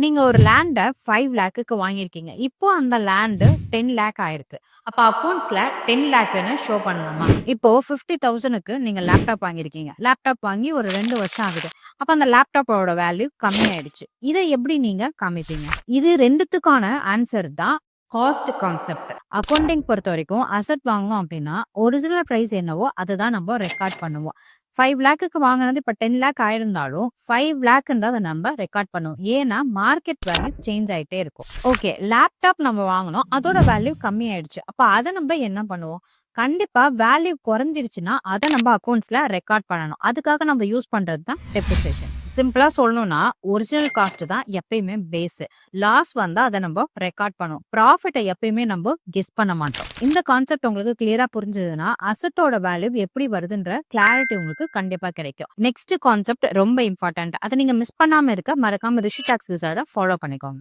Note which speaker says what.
Speaker 1: நீங்க ஒரு லேண்ட 5 லேக்குக்கு வாங்கியிருக்கீங்க. இப்போ அந்த லேண்ட் 10 லேக் ஆயிருக்கு. அப்ப அக்கவுண்ட்ஸ்ல 10 லேக்ன்னு ஷோ பண்ணணுமா? இப்போ 50,000க்கு நீங்க லேப்டாப் வாங்கியிருக்கீங்க. லேப்டாப் வாங்கி ஒரு 2 வருஷம் ஆகுது. அப்ப அந்த லேப்டாப்போட வேல்யூ கம்மியாயிடுச்சு. இத எப்படி நீங்க காமிப்பீங்க? இது 2த்துக்கான ஆன்சர் தான் காஸ்ட் கான்செப்ட். அக்கவுண்டிங் பொறுத்தவரைக்கும் அசெட் வாங்கணும் அப்படின்னா, ஒரிஜினல் பிரைஸ் என்னவோ அததான் நம்ம ரெக்கார்ட் பண்ணுவோம். 5 லேக்குக்கு வாங்குனது இப்ப 10 லேக் ஆயிருந்தாலும் 5 லேக்ன்னு தான் அத நம்ம ரெக்கார்ட் பண்ணுவோம். ஏன்னா மார்க்கெட் வேல்யூ சேஞ்ச் ஆயிட்டே இருக்கும். ஓகே, லேப்டாப் நம்ம வாங்குனோம். அதோட வேல்யூ கம்மி ஆயிடுச்சு. அப்ப அத நம்ம என்ன பண்ணுவோம்? கண்டிப்பா வேல்யூ குறைஞ்சிருச்சுன்னா அத நம்ம அக்கவுண்ட்ஸ்ல ரெக்கார்ட் பண்ணணும். அதுக்காக நம்ம யூஸ் பண்றது தான் டெப்ரிசியேஷன். சிம்பிளா சொல்லணும்னா ஒரிஜினல் காஸ்ட் தான் எப்பயுமே பேஸ். லாஸ் வந்தா அத நம்ம ரெக்கார்ட் பண்ணுவோம். ப்ராஃபிட்ட எப்பயுமே நம்ம கெஸ் பண்ண மாட்டோம். இந்த கான்செப்ட் உங்களுக்கு கிளியரா புரிஞ்சதுன்னா அசெட்டோட வேல்யூ எப்படி வருதுன்ற கிளாரிட்டி உங்களுக்கு கண்டிப்பா கிடைக்கும். நெக்ஸ்ட் கான்செப்ட் ரொம்ப இம்பார்ட்டன்ட். அத நீங்க மிஸ் பண்ணாம இருக்க மறக்காம ரிஷி டாக்ஸ் விசார்ட ஃபாலோ பண்ணிக்கோங்க.